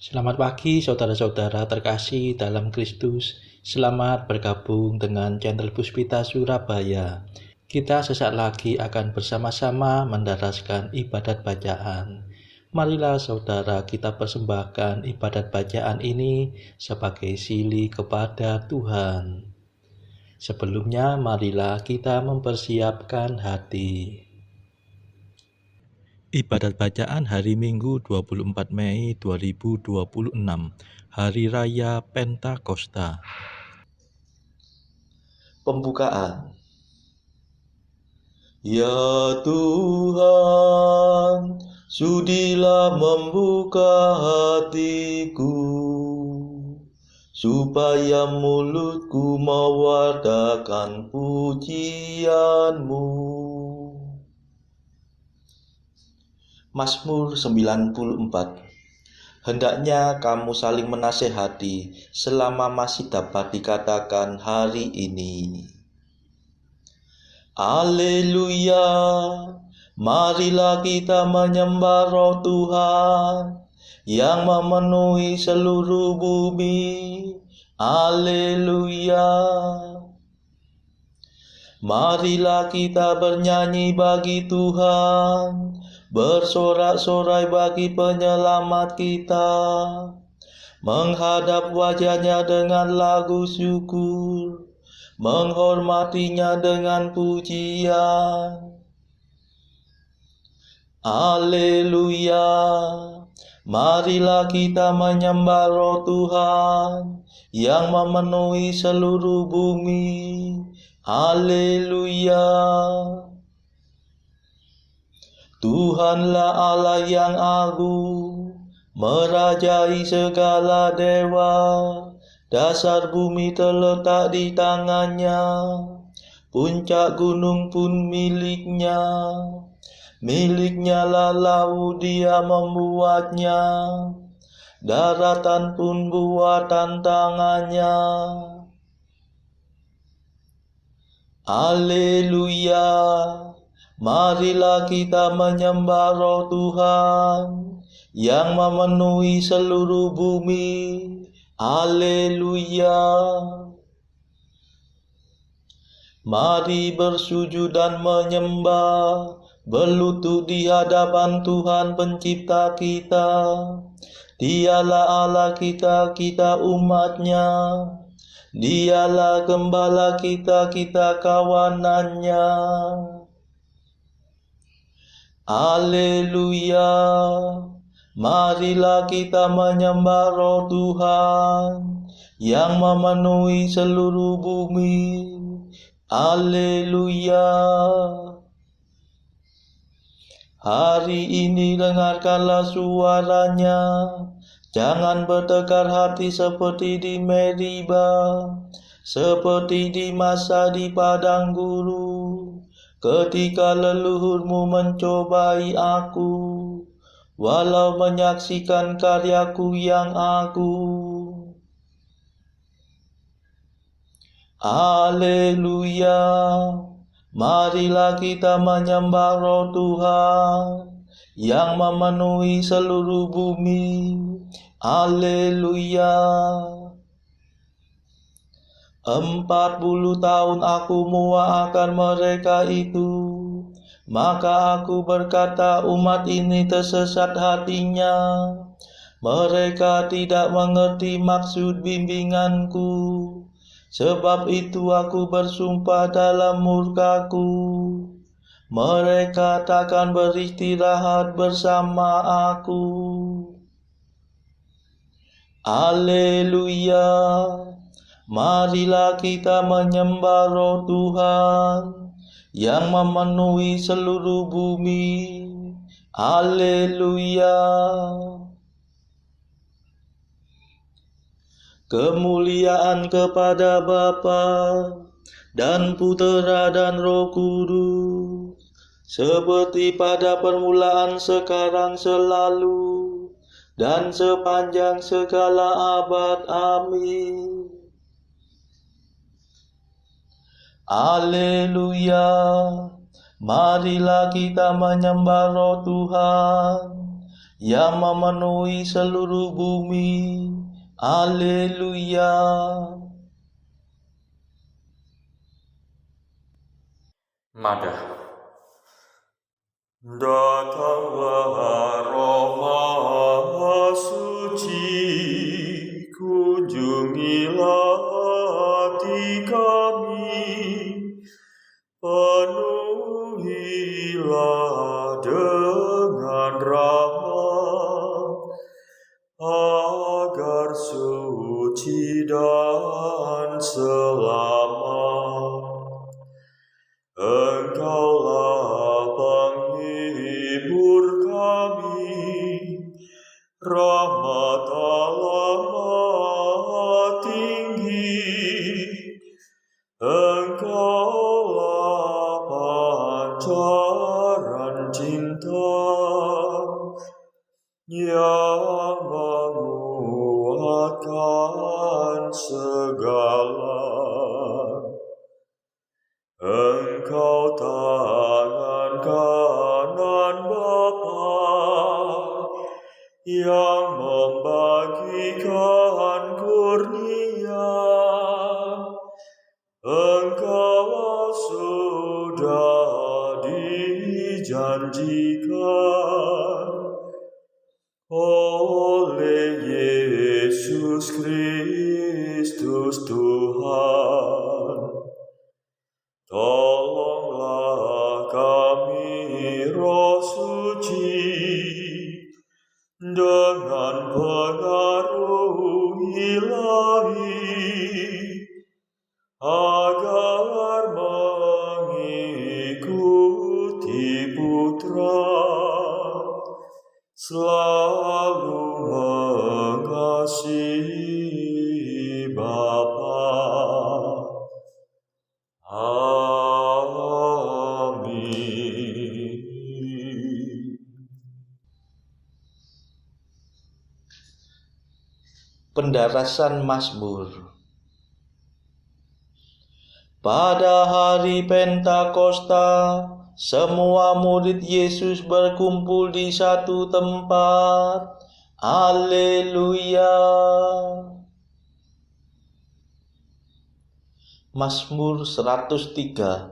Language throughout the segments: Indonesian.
Selamat pagi saudara-saudara terkasih dalam Kristus. Selamat bergabung dengan channel Puspita Surabaya. Kita sesaat lagi akan bersama-sama mendaraskan ibadat bacaan. Marilah saudara kita persembahkan ibadat bacaan ini sebagai sili kepada Tuhan. Sebelumnya marilah kita mempersiapkan hati. Ibadat bacaan hari Minggu 24 Mei 2026, Hari Raya Pentakosta. Pembukaan. Ya Tuhan, sudilah membuka hatiku, supaya mulutku mewartakan pujian-Mu. Mazmur 94. Hendaknya kamu saling menasehati selama masih dapat dikatakan hari ini. Haleluya, marilah kita menyembah Roh Tuhan yang memenuhi seluruh bumi. Haleluya. Marilah kita bernyanyi bagi Tuhan, bersorak-sorai bagi penyelamat kita, menghadap wajah-Nya dengan lagu syukur, menghormatinya dengan pujian. Haleluya, marilah kita menyembah Roh Tuhan yang memenuhi seluruh bumi. Haleluya. Tuhanlah Allah yang agung, merajai segala dewa. Dasar bumi terletak di tangan-Nya, puncak gunung pun milik-Nya. Milik-Nya lah laut, Dia membuatnya, daratan pun buatan tangan-Nya. Haleluya, marilah kita menyembah Roh Tuhan yang memenuhi seluruh bumi. Haleluya. Mari bersujud dan menyembah, berlutut di hadapan Tuhan pencipta kita. Dialah Allah kita, kita umat-Nya. Dialah gembala kita, kita kawanan-Nya. Haleluya, marilah kita menyembah Roh Tuhan yang memenuhi seluruh bumi. Haleluya. Hari ini dengarkanlah suara-Nya, jangan bertekar hati seperti di Meriba, seperti di masa di padang gurun, ketika leluhurmu mencobai aku, walau menyaksikan karyaku yang agung. Haleluya, marilah kita menyembah Roh Tuhan yang memenuhi seluruh bumi. Haleluya. 40 tahun aku muak akan mereka itu, maka aku berkata, umat ini tersesat hatinya. Mereka tidak mengerti maksud bimbinganku. Sebab itu aku bersumpah dalam murkaku, mereka takkan beristirahat bersama aku. Haleluya, marilah kita menyembah Roh Tuhan yang memenuhi seluruh bumi. Haleluya. Kemuliaan kepada Bapa dan Putera dan Roh Kudus, seperti pada permulaan, sekarang, selalu, dan sepanjang segala abad. Amin. Haleluya, marilah kita menyembah Roh Tuhan yang memenuhi seluruh bumi. Haleluya. Madah. Datanglah Roh Maha Suci, kunjungilah hati kami, penuhilah dengan rahmat, agar suci dan selamat. Engkaulah penghibur kami, rahmat Allah Maha Tinggi. Engkaulah pancaran cinta yang menguatkan segala. Engkau tangan kanan Bapa yang membagikan kurnia. Engkau sudah dijanjikan oleh Yesus Kristus Tuhan. Tolonglah kami, Roh Suci, dengan pengaruh ilahi, agar mengikuti Putra, selalu mengasihi Bapa. Pendarasan Mazmur. Pada hari Pentakosta, semua murid Yesus berkumpul di satu tempat. Haleluya. Mazmur 103.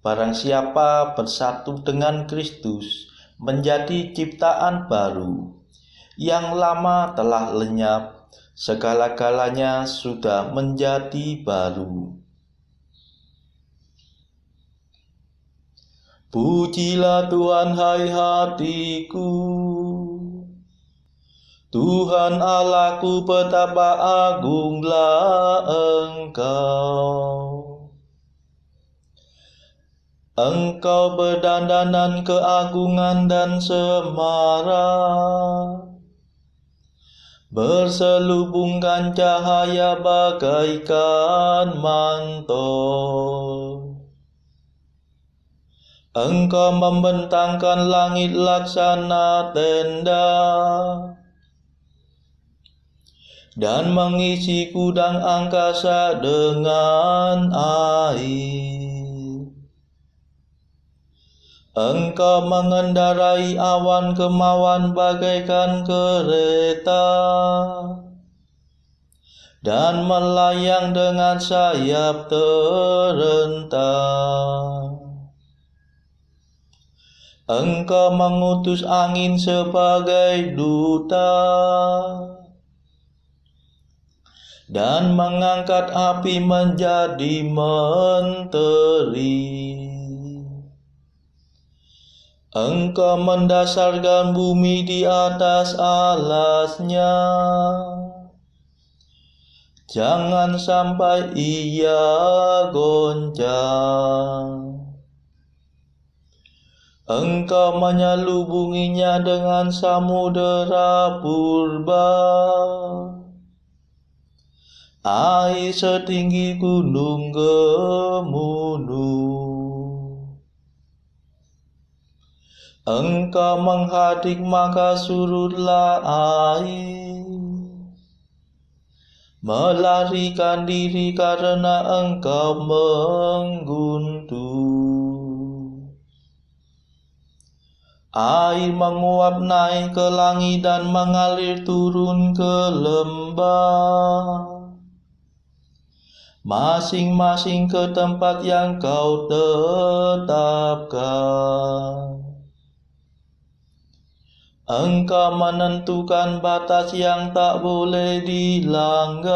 Barang siapa bersatu dengan Kristus, menjadi ciptaan baru. Yang lama telah lenyap, segala-galanya sudah menjadi baru. Pujilah Tuhan, hai hatiku. Tuhan Allahku, betapa agunglah Engkau. Engkau berdandanan keagungan dan semarak, berselubungkan cahaya bagaikan mantel. Engkau membentangkan langit laksana tenda, dan mengisi gudang angkasa dengan air. Engkau mengendarai awan kemauan bagaikan kereta, dan melayang dengan sayap terentang. Engkau mengutus angin sebagai duta, dan mengangkat api menjadi menteri. Engkau mendasarkan bumi di atas alasnya, jangan sampai ia goncang. Engkau menyelubunginya dengan samudera purba, air setinggi gunung Gemunung. Engkau menghadik maka surutlah air, melarikan diri karena engkau mengguntung. Air menguap naik ke langit dan mengalir turun ke lembah, masing-masing ke tempat yang kau tetapkan. Engkau menentukan batas yang tak boleh dilanggar.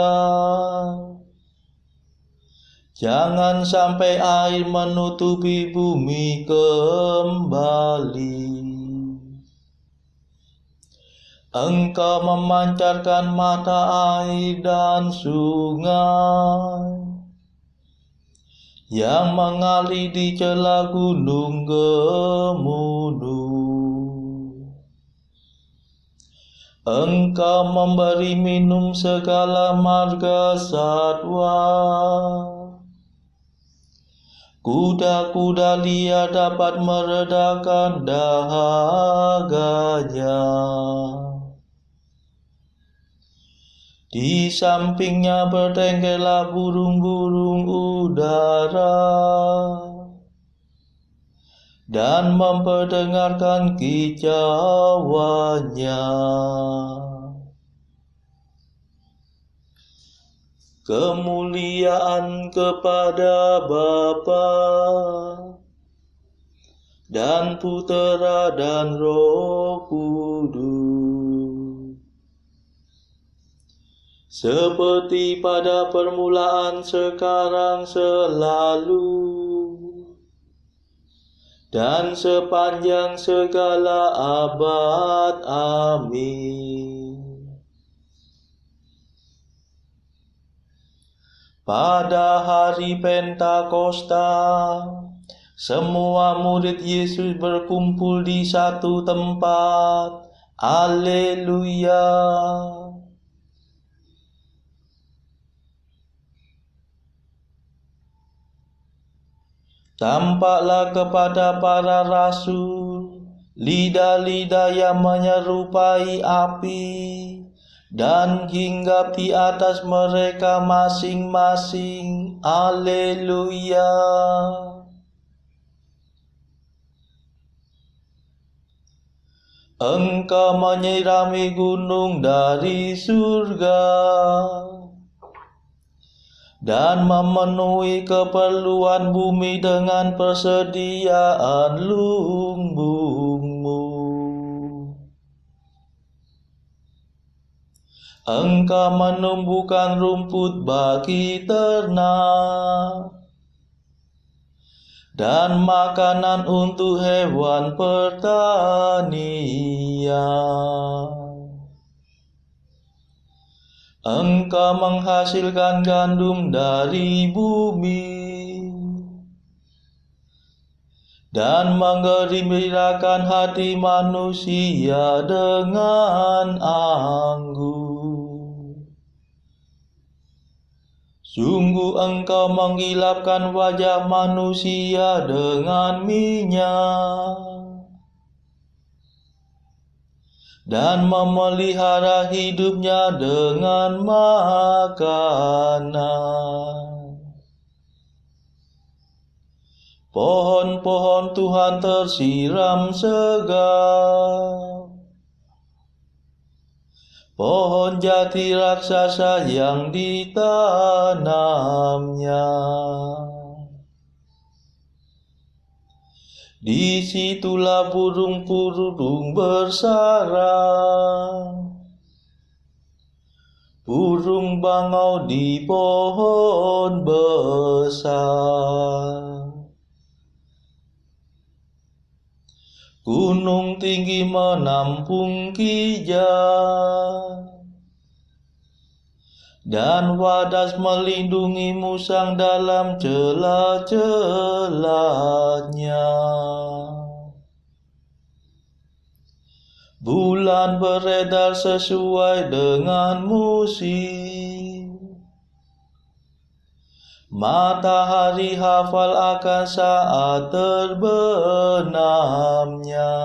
Jangan sampai air menutupi bumi kembali. Engkau memancarkan mata air dan sungai yang mengalir di celah gunung Gemunuh. Engkau memberi minum segala marga satwa. Kuda-kuda liar dapat meredakan dahaganya. Di sampingnya bertenggerlah burung-burung udara dan memperdengarkan kicauannya. Kemuliaan kepada Bapa dan Putera dan Roh Kudus, seperti pada permulaan, sekarang, selalu, dan sepanjang segala abad. Amin. Pada hari Pentakosta, semua murid Yesus berkumpul di satu tempat. Haleluya. Tampaklah kepada para rasul lidah-lidah yang menyerupai api dan hinggap di atas mereka masing-masing. Haleluya. Engkau menyirami gunung dari surga dan memenuhi keperluan bumi dengan persediaan lumbungmu. Engkau menumbuhkan rumput bagi ternak dan makanan untuk hewan pertanian. Engkau menghasilkan gandum dari bumi dan menggembirakan hati manusia dengan anggur. Sungguh engkau menggilapkan wajah manusia dengan minyak dan memelihara hidupnya dengan makanan. Pohon-pohon Tuhan tersiram segar, pohon jati raksasa yang ditanamnya. Disitulah burung-burung bersarang, burung bangau di pohon besar. Gunung tinggi menampung kijang, dan wadas melindungi musang dalam celah-celahnya. Bulan beredar sesuai dengan musim, matahari hafal akan saat terbenamnya.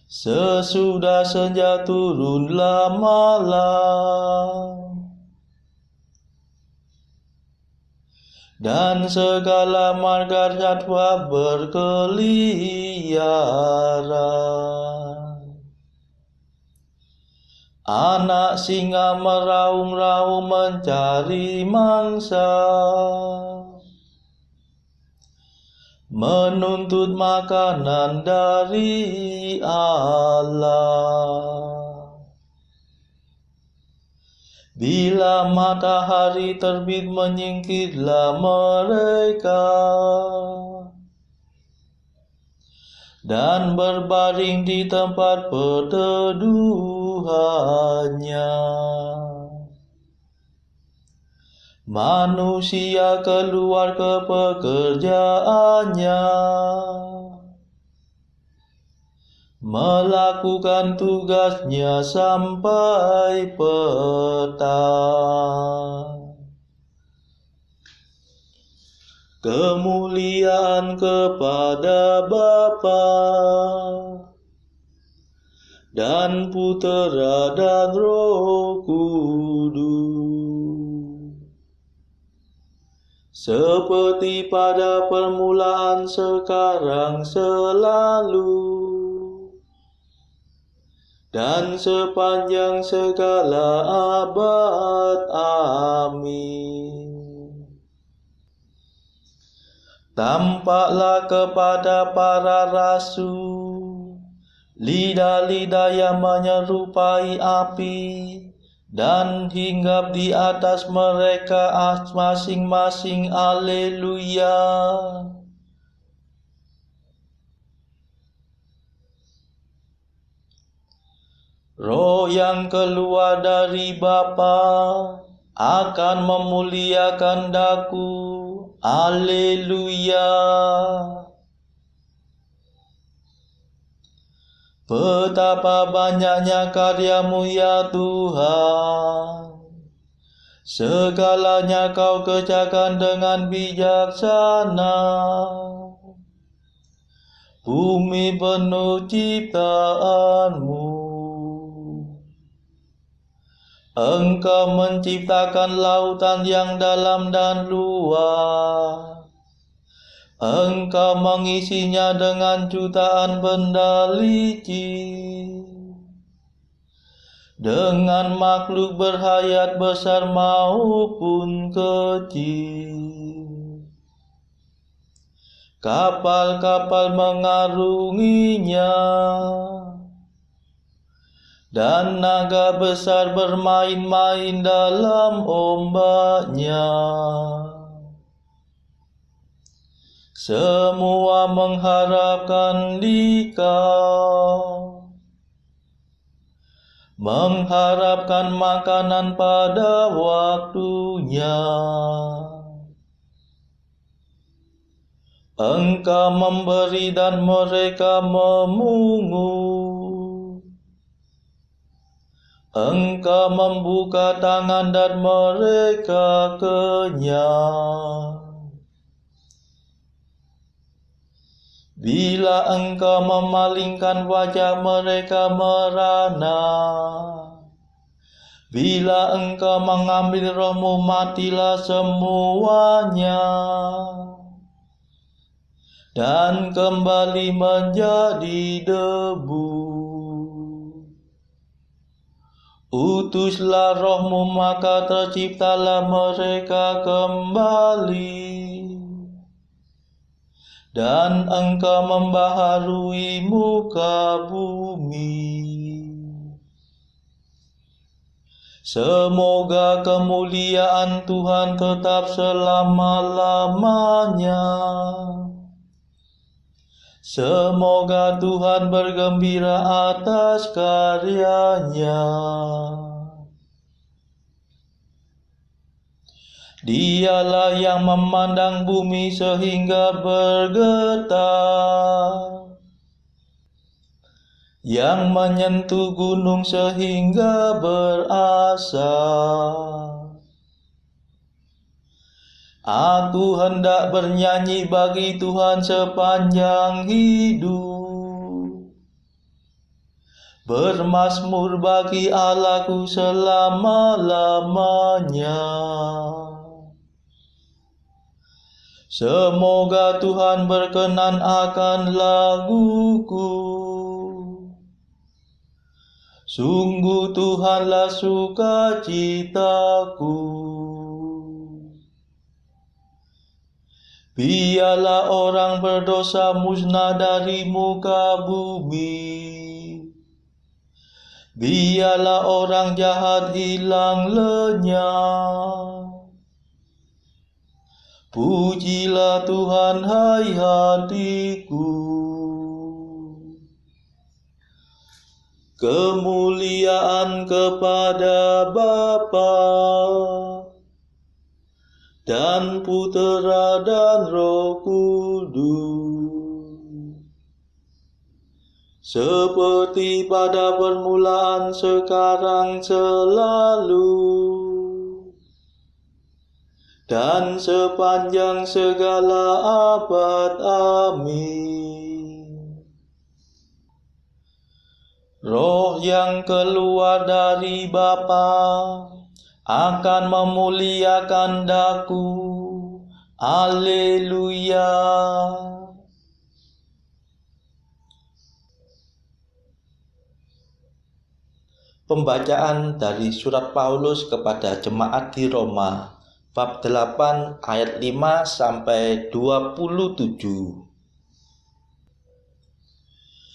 Sesudah senja turunlah malam, dan segala marga satwa berkeliaran. Anak singa meraung-raung mencari mangsa, menuntut makanan dari Allah. Bila matahari terbit menyingkirlah mereka, dan berbaring di tempat perteduhannya. Manusia keluar ke pekerjaannya, melakukan tugasnya sampai petang. Kemuliaan kepada Bapa dan Putera dan Roh Kudus, seperti pada permulaan, sekarang, selalu, dan sepanjang segala abad. Amin. Tampaklah kepada para rasul lidah-lidah yang menyerupai api, dan hinggap di atas mereka masing-masing. Haleluya. Roh yang keluar dari Bapa akan memuliakan Daku. Haleluya. Betapa banyaknya karya-Mu ya Tuhan, segalanya Kau kerjakan dengan bijaksana. Bumi penuh ciptaan-Mu. Engkau menciptakan lautan yang dalam dan luas. Engkau mengisinya dengan jutaan benda licik, dengan makhluk berhayat besar maupun kecil. Kapal-kapal mengarunginya, dan naga besar bermain-main dalam ombaknya. Semua mengharapkan Dikau, mengharapkan makanan pada waktunya. Engkau memberi dan mereka memungut. Engkau membuka tangan dan mereka kenyang. Bila Engkau memalingkan wajah, mereka merana. Bila Engkau mengambil roh-Mu, matilah semuanya, dan kembali menjadi debu. Utuslah roh-Mu, maka terciptalah mereka kembali, dan Engkau membaharui muka bumi. Semoga kemuliaan Tuhan tetap selama-lamanya. Semoga Tuhan bergembira atas karyanya. Dialah yang memandang bumi sehingga bergetar, yang menyentuh gunung sehingga berasap. Aku hendak bernyanyi bagi Tuhan sepanjang hidup, bermazmur bagi Allahku selama-lamanya. Semoga Tuhan berkenan akan laguku. Sungguh Tuhanlah sukacitaku. Biarlah orang berdosa musnah dari muka bumi. Biarlah orang jahat hilang lenyap. Pujilah Tuhan, hai hatiku. Kemuliaan kepada Bapa dan Putera dan Roh Kudus, seperti pada permulaan, sekarang, selalu, dan sepanjang segala abad. Amin. Roh yang keluar dari Bapa akan memuliakan daku. Haleluya. Pembacaan dari surat Paulus kepada jemaat di Roma, bab 8 ayat 5 sampai 27.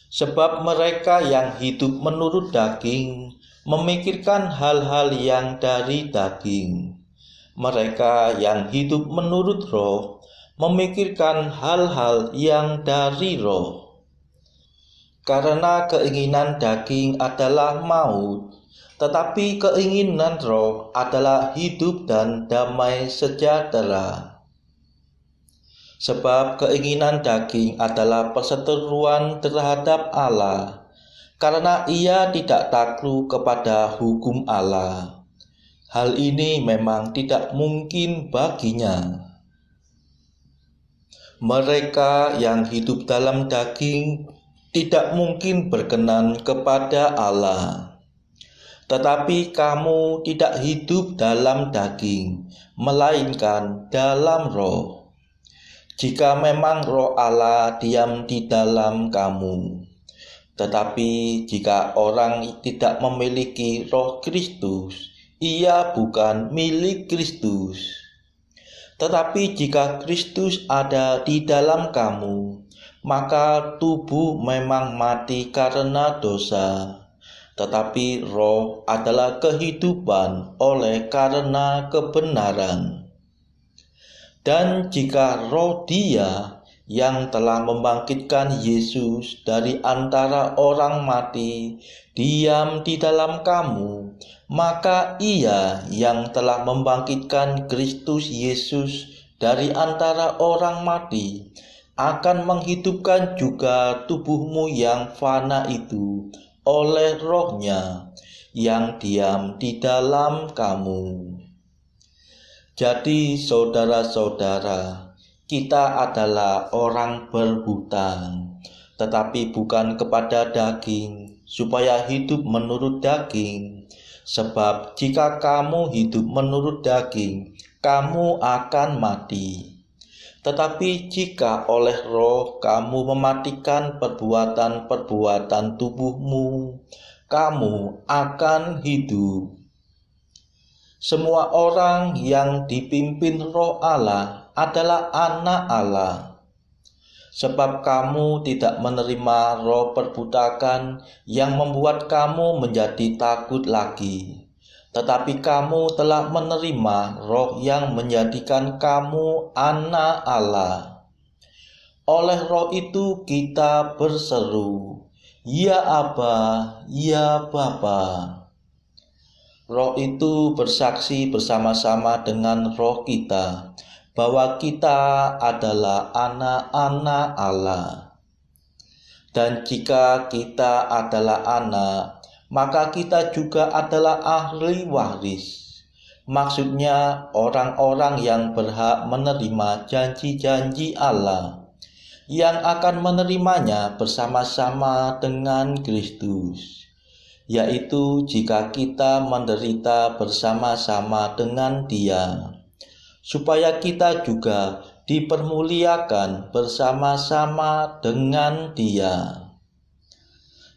Sebab mereka yang hidup menurut daging memikirkan hal-hal yang dari daging. Mereka yang hidup menurut roh memikirkan hal-hal yang dari roh. Karena keinginan daging adalah maut, tetapi keinginan roh adalah hidup dan damai sejahtera. Sebab keinginan daging adalah perseteruan terhadap Allah, karena ia tidak takluk kepada hukum Allah. Hal ini memang tidak mungkin baginya. Mereka yang hidup dalam daging tidak mungkin berkenan kepada Allah. Tetapi kamu tidak hidup dalam daging, melainkan dalam roh. Jika memang roh Allah diam di dalam kamu. Tetapi jika orang tidak memiliki roh Kristus, ia bukan milik Kristus. Tetapi jika Kristus ada di dalam kamu, maka tubuh memang mati karena dosa, tetapi roh adalah kehidupan oleh karena kebenaran. Dan jika roh Dia yang telah membangkitkan Yesus dari antara orang mati diam di dalam kamu, maka Ia yang telah membangkitkan Kristus Yesus dari antara orang mati akan menghidupkan juga tubuhmu yang fana itu oleh roh-Nya yang diam di dalam kamu. Jadi saudara-saudara, kita adalah orang berhutang, tetapi bukan kepada daging, supaya hidup menurut daging. Sebab jika kamu hidup menurut daging, kamu akan mati. Tetapi jika oleh roh kamu mematikan perbuatan-perbuatan tubuhmu, kamu akan hidup. Semua orang yang dipimpin roh Allah adalah anak Allah. Sebab kamu tidak menerima roh perbutakan yang membuat kamu menjadi takut lagi. Tetapi kamu telah menerima roh yang menjadikan kamu anak Allah. Oleh roh itu kita berseru, "Ya Aba, ya Bapa." Roh itu bersaksi bersama-sama dengan roh kita bahwa kita adalah anak-anak Allah. Dan jika kita adalah anak, maka kita juga adalah ahli waris. Maksudnya orang-orang yang berhak menerima janji-janji Allah, yang akan menerimanya bersama-sama dengan Kristus. Yaitu jika kita menderita bersama-sama dengan Dia, supaya kita juga dipermuliakan bersama-sama dengan Dia.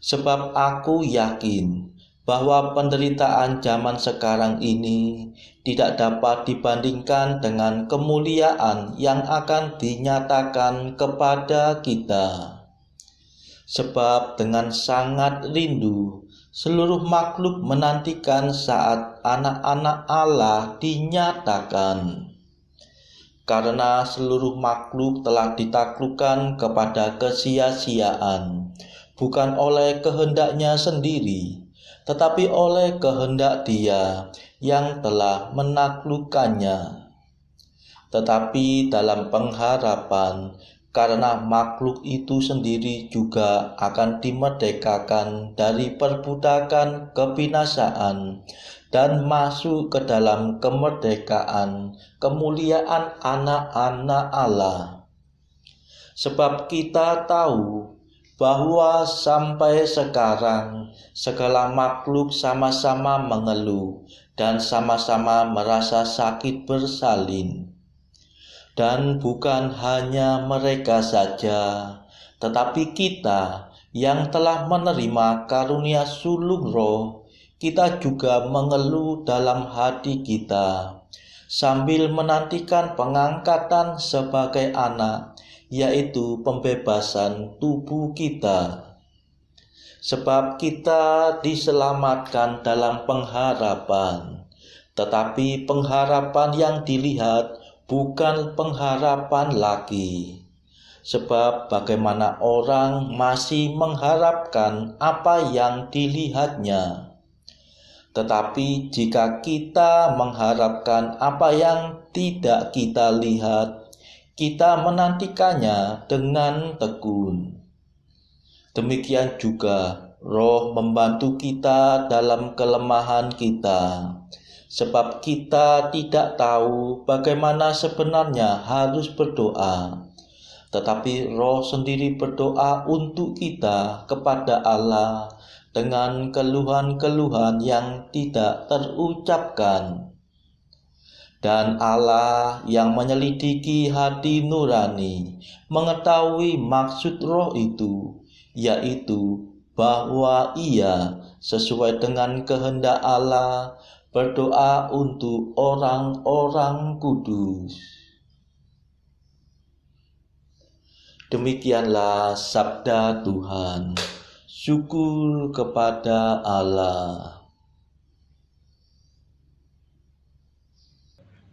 Sebab aku yakin bahwa penderitaan zaman sekarang ini tidak dapat dibandingkan dengan kemuliaan yang akan dinyatakan kepada kita. Sebab dengan sangat rindu seluruh makhluk menantikan saat anak-anak Allah dinyatakan. Karena seluruh makhluk telah ditaklukkan kepada kesia-siaan, bukan oleh kehendaknya sendiri, tetapi oleh kehendak Dia yang telah menaklukkannya. Tetapi dalam pengharapan, karena makhluk itu sendiri juga akan dimerdekakan dari perbudakan kebinasaan dan masuk ke dalam kemerdekaan kemuliaan anak-anak Allah. Sebab kita tahu bahwa sampai sekarang segala makhluk sama-sama mengeluh dan sama-sama merasa sakit bersalin. Dan bukan hanya mereka saja, tetapi kita yang telah menerima karunia sulung roh, kita juga mengeluh dalam hati kita, sambil menantikan pengangkatan sebagai anak, yaitu pembebasan tubuh kita. Sebab kita diselamatkan dalam pengharapan, tetapi pengharapan yang dilihat bukan pengharapan lagi. Sebab bagaimana orang masih mengharapkan apa yang dilihatnya. Tetapi jika kita mengharapkan apa yang tidak kita lihat, kita menantikannya dengan tekun. Demikian juga Roh membantu kita dalam kelemahan kita. Sebab kita tidak tahu bagaimana sebenarnya harus berdoa. Tetapi Roh sendiri berdoa untuk kita kepada Allah dengan keluhan-keluhan yang tidak terucapkan. Dan Allah yang menyelidiki hati nurani mengetahui maksud Roh itu, yaitu bahwa Ia sesuai dengan kehendak Allah berdoa untuk orang-orang kudus. Demikianlah sabda Tuhan. Syukur kepada Allah.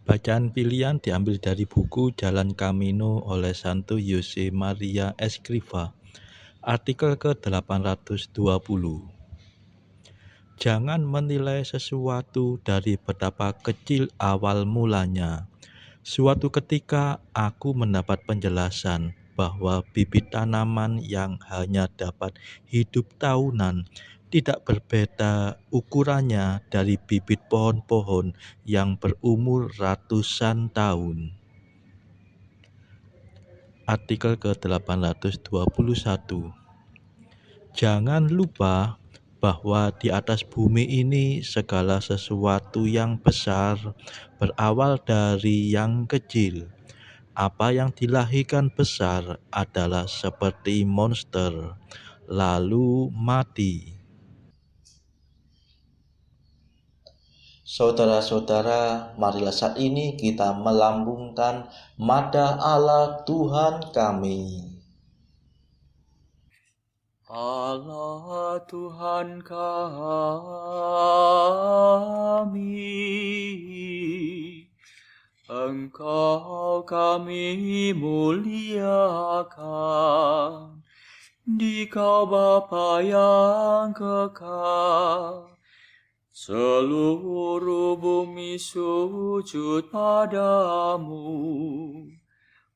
Bacaan pilihan diambil dari buku Jalan Camino oleh Santo Jose Maria Escrivá, artikel ke-820. Jangan menilai sesuatu dari betapa kecil awal mulanya. Suatu ketika aku mendapat penjelasan bahwa bibit tanaman yang hanya dapat hidup tahunan tidak berbeda ukurannya dari bibit pohon-pohon yang berumur ratusan tahun. Artikel ke-821. Jangan lupa bahwa di atas bumi ini segala sesuatu yang besar berawal dari yang kecil. Apa yang dilahirkan besar adalah seperti monster, lalu mati. Saudara-saudara, marilah saat ini kita melambungkan madah Allah Tuhan kami. Allah Tuhan kami, Engkau kami muliakan, Dikau Bapa yang kekal. Seluruh bumi sujud padamu,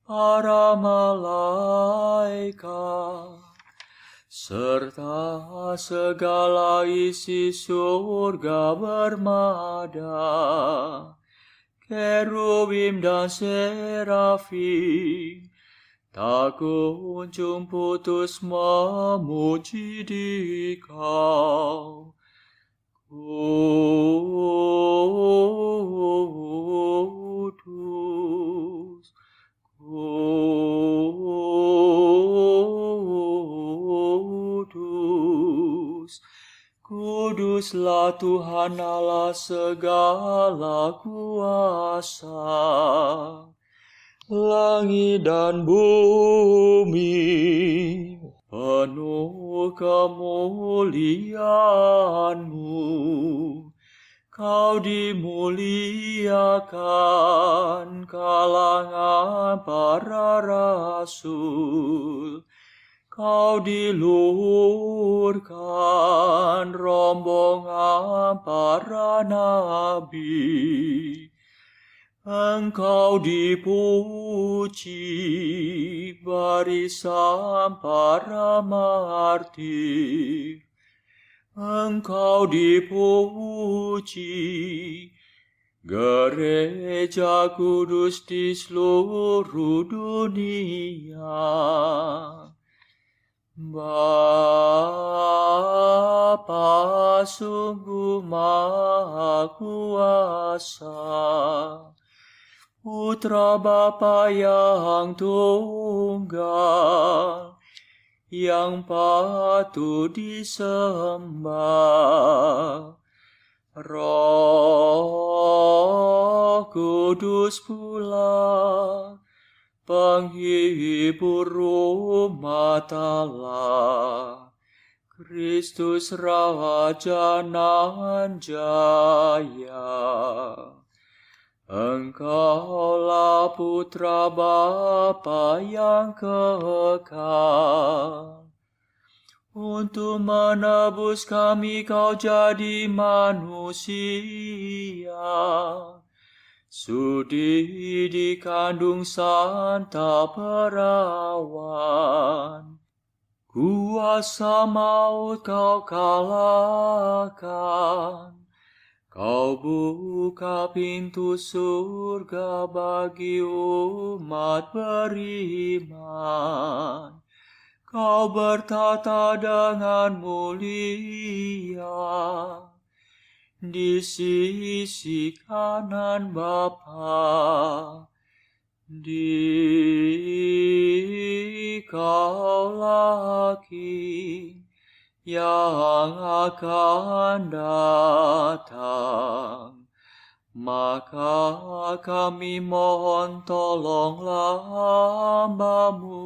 para malaikat, serta segala isi surga bermada, kerubim dan serafim, tak kunjung putus memuji Dikau. Kudus, Kuduslah Tuhan Allah segala kuasa. Langit dan bumi penuh kemuliaan-Mu. Kau dimuliakan kalangan para rasul. Kau diluhurkan rombongan para nabi. Engkau dipuji barisan para martir. Engkau dipuji gereja kudus di seluruh dunia. Bapa sungguh Maha Kuasa, Putra Bapa yang tunggal, yang patut disembah. Roh Kudus pula, penghibur umat Allah. Kristus Raja nan jaya. Engkaulah Putra Bapa yang kekal. Untuk menebus kami Kau jadi manusia. Sudi dikandung Santa Perawan. Kuasa maut Kau kalahkan. Kau buka pintu surga bagi umat beriman. Kau bertata dengan mulia di sisi kanan Bapa. Dikaulah King yang akan datang. Maka kami mohon tolonglah hamba-Mu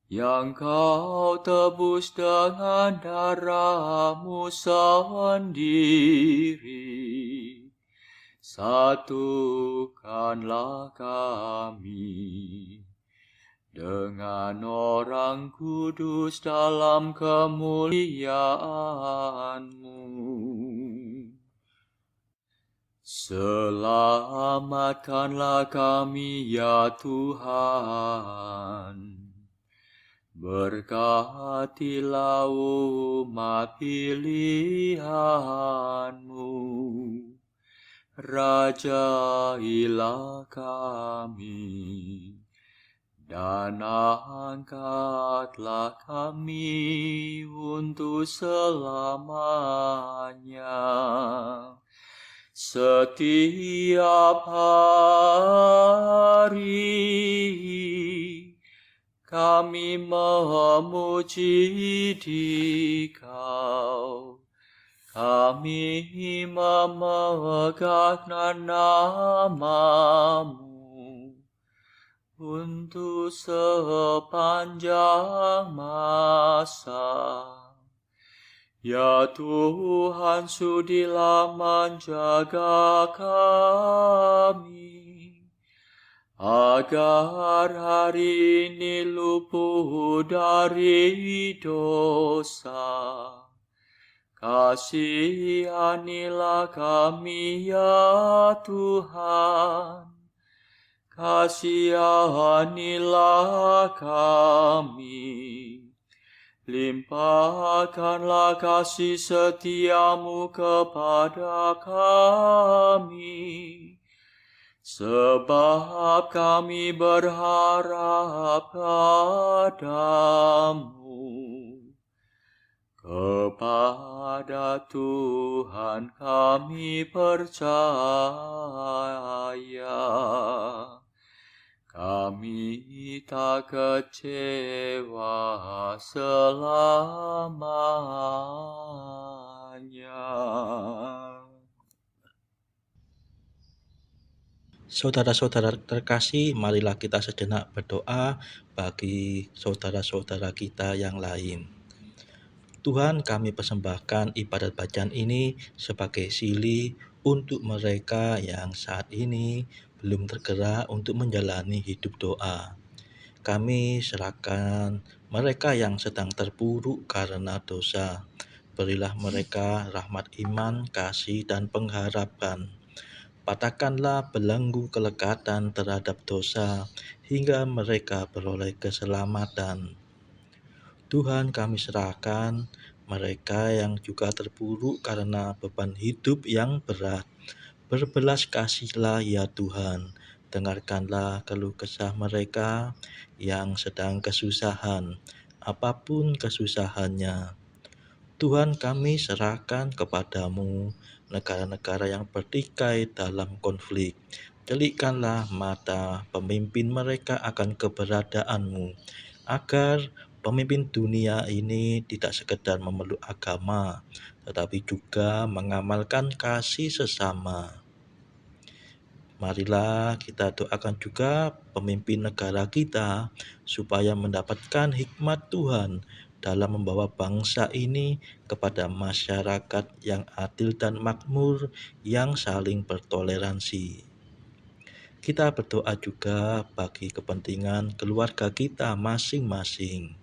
yang Kau tebus dengan darah-Mu sendiri. Satukanlah kami dengan orang kudus dalam kemuliaan-Mu. Selamatkanlah kami ya Tuhan. Berkatilah umat pilihan-Mu. Rajailah kami. Dan angkatlah kami untuk selamanya. Setiap hari kami memuji Dikau. Kami memegang nama-Mu untuk sepanjang masa. Ya Tuhan, sudilah menjaga kami, agar hari ini luput dari dosa. Kasihanilah kami ya Tuhan. Kasihanilah kami, limpahkanlah kasih setia-Mu kepada kami, sebab kami berharap padamu. Kepada Tuhan kami percaya. Kami tak kecewa selamanya. Saudara-saudara terkasih, marilah kita sejenak berdoa bagi saudara-saudara kita yang lain. Tuhan, kami persembahkan ibadat bacaan ini sebagai sili untuk mereka yang saat ini belum tergerak untuk menjalani hidup doa. Kami serahkan mereka yang sedang terpuruk karena dosa. Berilah mereka rahmat iman, kasih, dan pengharapan. Patahkanlah belenggu kelekatan terhadap dosa hingga mereka beroleh keselamatan. Tuhan, kami serahkan mereka yang juga terpuruk karena beban hidup yang berat. Berbelas kasihlah ya Tuhan. Dengarkanlah keluh kesah mereka yang sedang kesusahan, apapun kesusahannya. Tuhan, kami serahkan kepadamu negara-negara yang bertikai dalam konflik. Celikkanlah mata pemimpin mereka akan keberadaanmu, agar pemimpin dunia ini tidak sekedar memeluk agama, tetapi juga mengamalkan kasih sesama. Marilah kita doakan juga pemimpin negara kita supaya mendapatkan hikmat Tuhan dalam membawa bangsa ini kepada masyarakat yang adil dan makmur yang saling bertoleransi. Kita berdoa juga bagi kepentingan keluarga kita masing-masing.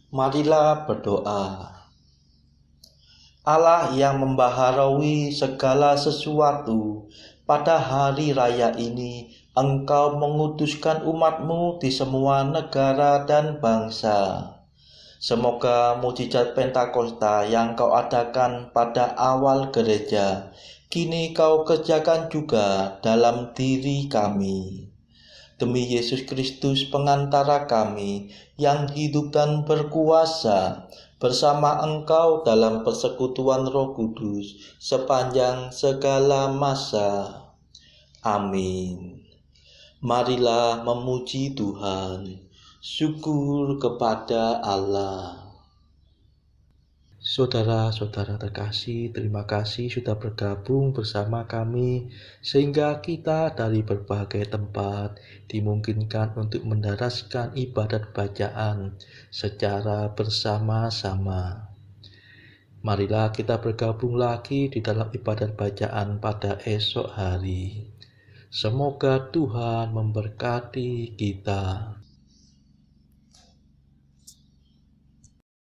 Marilah berdoa. Allah yang membaharui segala sesuatu, pada hari raya ini Engkau mengutuskan umat-Mu di semua negara dan bangsa. Semoga mujizat Pentakosta yang Kau adakan pada awal gereja, kini Kau kerjakan juga dalam diri kami. Demi Yesus Kristus pengantara kami yang hidup dan berkuasa bersama Engkau dalam persekutuan Roh Kudus sepanjang segala masa. Amin. Marilah memuji Tuhan. Syukur kepada Allah. Saudara-saudara terkasih, terima kasih sudah bergabung bersama kami sehingga kita dari berbagai tempat dimungkinkan untuk mendaraskan ibadat bacaan secara bersama-sama. Marilah kita bergabung lagi di dalam ibadat bacaan pada esok hari. Semoga Tuhan memberkati kita.